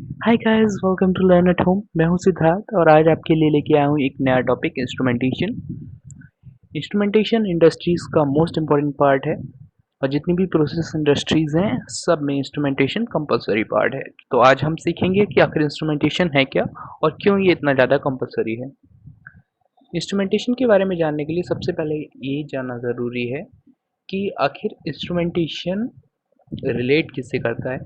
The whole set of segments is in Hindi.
Hi guys, welcome to learn at home. मैं हूं सिद्धार्थ और आज आपके लिए लेके आया हूं एक नया टॉपिक इंस्ट्रूमेंटेशन। इंस्ट्रूमेंटेशन इंडस्ट्रीज का मोस्ट इम्पॉर्टेंट पार्ट है और जितनी भी प्रोसेस इंडस्ट्रीज हैं सब में इंस्ट्रूमेंटेशन कंपलसरी पार्ट है। तो आज हम सीखेंगे कि आखिर इंस्ट्रूमेंटेशन है क्या और क्यों ये इतना ज़्यादा कंपलसरी है। इंस्ट्रूमेंटेशन के बारे में जानने के लिए सबसे पहले ये जानना ज़रूरी है कि आखिर इंस्ट्रूमेंटेशन रिलेट किससे करता है।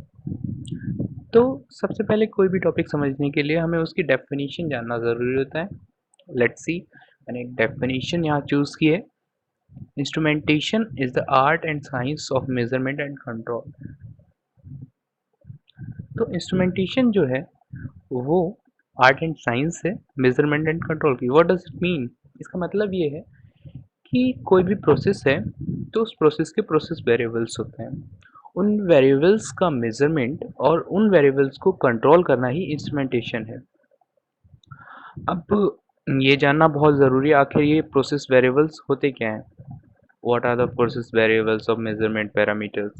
तो सबसे पहले कोई भी टॉपिक समझने के लिए हमें उसकी डेफिनेशन जानना ज़रूरी होता है। लेट्स सी, मैंने एक डेफिनेशन यहाँ चूज़ की है। Instrumentation is the art and science of measurement and control. तो इंस्ट्रूमेंटेशन जो है वो आर्ट एंड साइंस है मेजरमेंट एंड कंट्रोल की। What does it mean? इसका मतलब ये है कि कोई भी प्रोसेस है तो उस प्रोसेस के प्रोसेस वेरिएबल्स होते हैं। उन वेरिएबल्स का मेजरमेंट और उन वेरिएबल्स को कंट्रोल करना ही इंस्ट्रूमेंटेशन है। अब ये जानना बहुत ज़रूरी है, आखिर ये प्रोसेस वेरिएबल्स होते क्या हैं? What are the process variables of measurement parameters?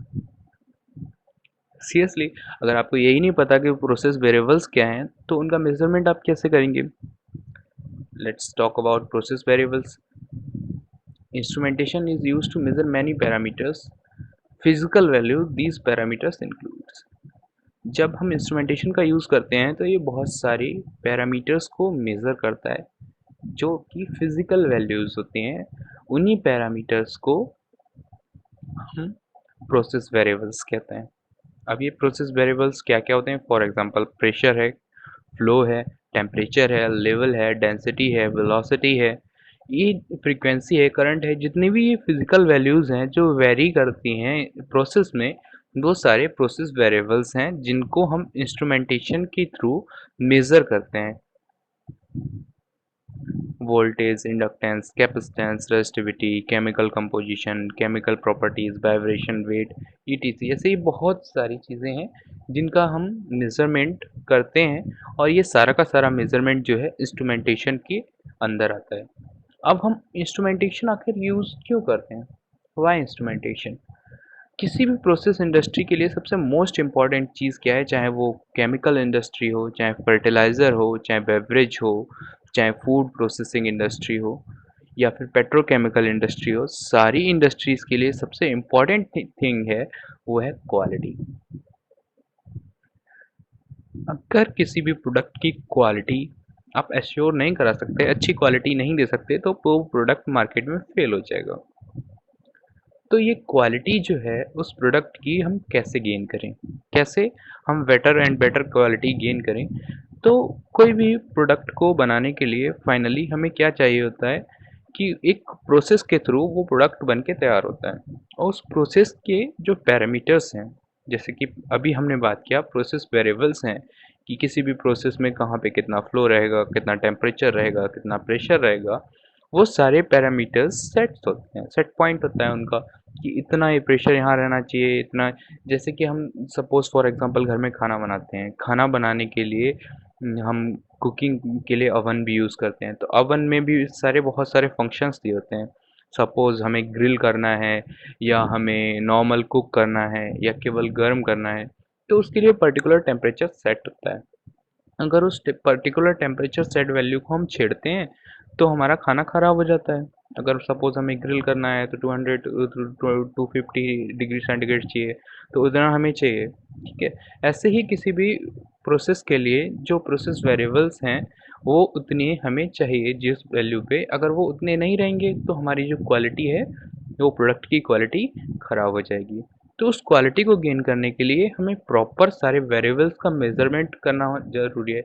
Seriously, अगर आपको यही नहीं पता कि प्रोसेस वेरिएबल्स क्या हैं तो उनका मेजरमेंट आप कैसे करेंगे? Let's talk about process variables. Instrumentation is used to measure many parameters. Physical value these parameters includes. जब हम इंस्ट्रूमेंटेशन का यूज़ करते हैं तो ये बहुत सारी पैरामीटर्स को मेज़र करता है जो कि फिजिकल वैल्यूज़ होती हैं। उन्हीं पैरामीटर्स को हम प्रोसेस वेरिएबल्स कहते हैं। अब ये प्रोसेस वेरिएबल्स क्या क्या होते हैं? फॉर एग्जांपल प्रेशर है, फ्लो है, टेम्परेचर है, लेवल है, डेंसिटी है, वेलोसिटी है, ये फ्रीक्वेंसी है, करंट है। जितनी भी ये फिजिकल वैल्यूज़ हैं जो वेरी करती हैं प्रोसेस में, वो सारे प्रोसेस वेरिएबल्स हैं जिनको हम इंस्ट्रूमेंटेशन के थ्रू मेज़र करते हैं। Voltage, inductance, capacitance, resistivity, chemical composition, chemical properties, vibration, weight, ETC. ऐसे ही बहुत सारी चीज़ें हैं जिनका हम मेज़रमेंट करते हैं और ये सारा का सारा मेज़रमेंट जो है इंस्ट्रूमेंटेशन के अंदर आता है। अब हम इंस्ट्रूमेंटेशन आखिर यूज़ क्यों करते हैं? Why instrumentation? किसी भी प्रोसेस इंडस्ट्री के लिए सबसे मोस्ट इम्पॉर्टेंट चीज़ क्या है? चाहे वो केमिकल इंडस्ट्री हो, चाहे फर्टिलाइज़र हो, चाहे बेवरेज हो, चाहे फूड प्रोसेसिंग इंडस्ट्री हो या फिर पेट्रोकेमिकल इंडस्ट्री हो, सारी इंडस्ट्रीज़ के लिए सबसे इम्पॉर्टेंट थिंग है वो है क्वालिटी। अगर किसी भी प्रोडक्ट की क्वालिटी आप एश्योर नहीं करा सकते, अच्छी क्वालिटी नहीं दे सकते, तो वो प्रोडक्ट मार्केट में फेल हो जाएगा। तो ये क्वालिटी जो है उस प्रोडक्ट की हम कैसे गेन करें? कैसे हम better and better quality gain करें? तो कोई भी प्रोडक्ट को बनाने के लिए फाइनली हमें क्या चाहिए होता है कि एक प्रोसेस के थ्रू वो प्रोडक्ट बन के तैयार होता है और उस प्रोसेस के जो पैरामीटर्स हैं, जैसे कि अभी हमने बात किया प्रोसेस वेरिएबल्स हैं कि किसी भी प्रोसेस में कहाँ पे कितना फ्लो रहेगा, कितना टेम्परेचर रहेगा, कितना प्रेशर रहेगा, वो सारे पैरामीटर्स सेट्स होते हैं, सेट पॉइंट होता है उनका कि इतना ये प्रेशर यहाँ रहना चाहिए, इतना। जैसे कि हम सपोज़ फॉर एग्ज़ाम्पल घर में खाना बनाते हैं, खाना बनाने के लिए हम कुकिंग के लिए अवन भी यूज़ करते हैं, तो अवन में भी सारे बहुत सारे फंक्शंस दिए होते हैं। सपोज़ हमें ग्रिल करना है या हमें नॉर्मल कुक करना है या केवल गर्म करना है, तो उसके लिए पर्टिकुलर टेम्परेचर सेट होता है। अगर उस पर्टिकुलर टेम्परेचर सेट वैल्यू को हम छेड़ते हैं तो हमारा खाना ख़राब हो जाता है। अगर सपोज़ हमें ग्रिल करना है तो 200 टू 50 डिग्री सेंटीग्रेड चाहिए, तो उतना हमें चाहिए, ठीक है। ऐसे ही किसी भी प्रोसेस के लिए जो प्रोसेस वेरिएबल्स हैं वो उतने हमें चाहिए जिस वैल्यू पे। अगर वो उतने नहीं रहेंगे तो हमारी जो क्वालिटी है वो प्रोडक्ट की क्वालिटी ख़राब हो जाएगी। तो उस क्वालिटी को गेन करने के लिए हमें प्रॉपर सारे वेरिएबल्स का मेज़रमेंट करना ज़रूरी है।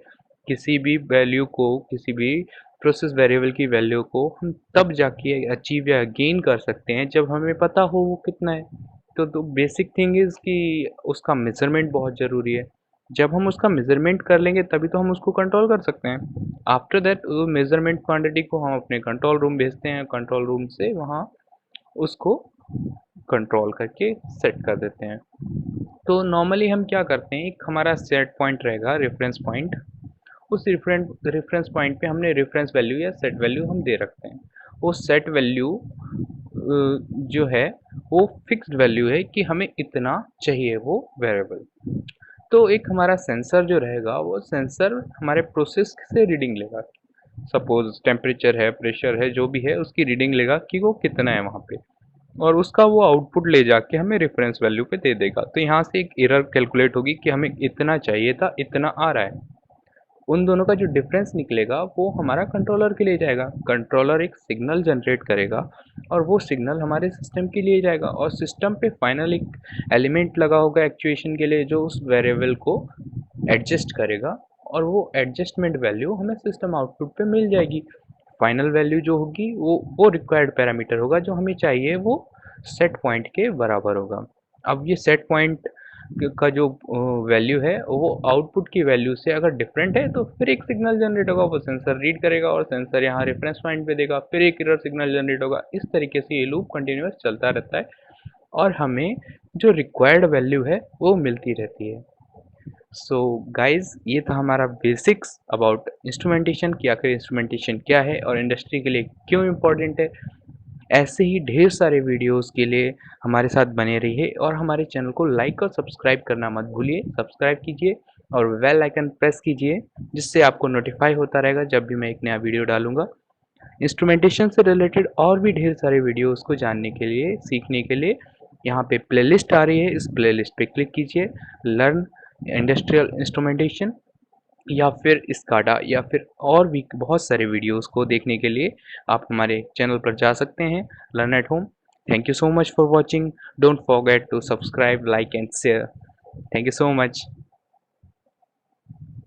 किसी भी वैल्यू को, किसी भी प्रोसेस वेरिएबल की वैल्यू को हम तब जाके अचीव या गेन कर सकते हैं जब हमें पता हो वो कितना है। तो बेसिक थिंग इज़ कि उसका मेज़रमेंट बहुत ज़रूरी है। जब हम उसका मेज़रमेंट कर लेंगे तभी तो हम उसको कंट्रोल कर सकते हैं। आफ्टर दैट वो मेज़रमेंट क्वांटिटी को हम अपने कंट्रोल रूम भेजते हैं, कंट्रोल रूम से वहाँ उसको कंट्रोल करके सेट कर देते हैं। तो नॉर्मली हम क्या करते हैं, एक हमारा सेट पॉइंट रहेगा, रेफरेंस पॉइंट। उस रेफरेंस पॉइंट पे हमने रेफरेंस वैल्यू या सेट वैल्यू हम दे रखते हैं। वो सेट वैल्यू जो है वो फिक्स्ड वैल्यू है कि हमें इतना चाहिए वो वेरिएबल। तो एक हमारा सेंसर जो रहेगा वो सेंसर हमारे प्रोसेस से रीडिंग लेगा। सपोज़ टेम्परेचर है, प्रेशर है, जो भी है उसकी रीडिंग लेगा कि वो कितना है वहाँ पे, और उसका वो आउटपुट ले जाके हमें रेफ़रेंस वैल्यू पे दे देगा। तो यहाँ से एक एरर कैलकुलेट होगी कि हमें इतना चाहिए था, इतना आ रहा है। उन दोनों का जो डिफरेंस निकलेगा वो हमारा कंट्रोलर के लिए जाएगा। कंट्रोलर एक सिग्नल जनरेट करेगा और वो सिग्नल हमारे सिस्टम के लिए जाएगा, और सिस्टम पे फाइनल एक एलिमेंट लगा होगा एक्चुएशन के लिए जो उस वेरिएबल को एडजस्ट करेगा, और वो एडजस्टमेंट वैल्यू हमें सिस्टम आउटपुट पे मिल जाएगी। फाइनल वैल्यू जो होगी वो रिक्वायर्ड पैरामीटर होगा जो हमें चाहिए, वो सेट पॉइंट के बराबर होगा। अब ये सेट पॉइंट का जो वैल्यू है वो आउटपुट की वैल्यू से अगर डिफरेंट है तो फिर एक सिग्नल जनरेट होगा, वो सेंसर रीड करेगा और सेंसर यहाँ रेफरेंस पॉइंट पे देगा, फिर एक एरर सिग्नल जनरेट होगा। इस तरीके से ये लूप कंटिन्यूअस चलता रहता है और हमें जो रिक्वायर्ड वैल्यू है वो मिलती रहती है। सो गाइस, ये था हमारा बेसिक्स अबाउट इंस्ट्रूमेंटेशन कि आखिर इंस्ट्रूमेंटेशन क्या है और इंडस्ट्री के लिए क्यों इम्पोर्टेंट है। ऐसे ही ढेर सारे वीडियोस के लिए हमारे साथ बने रहिए और हमारे चैनल को लाइक और सब्सक्राइब करना मत भूलिए। सब्सक्राइब कीजिए और बेल आइकन प्रेस कीजिए, जिससे आपको नोटिफाई होता रहेगा जब भी मैं एक नया वीडियो डालूंगा। इंस्ट्रूमेंटेशन से रिलेटेड और भी ढेर सारे वीडियोस को जानने के लिए, सीखने के लिए यहाँ पे प्लेलिस्ट आ रही है, इस प्लेलिस्ट पे क्लिक कीजिए। लर्न इंडस्ट्रियल इंस्ट्रूमेंटेशन या फिर स्काडा या फिर और भी बहुत सारे वीडियोस को देखने के लिए आप हमारे चैनल पर जा सकते हैं, learn at home. Thank you so much for watching. Don't forget to subscribe, like and share. Thank you so much.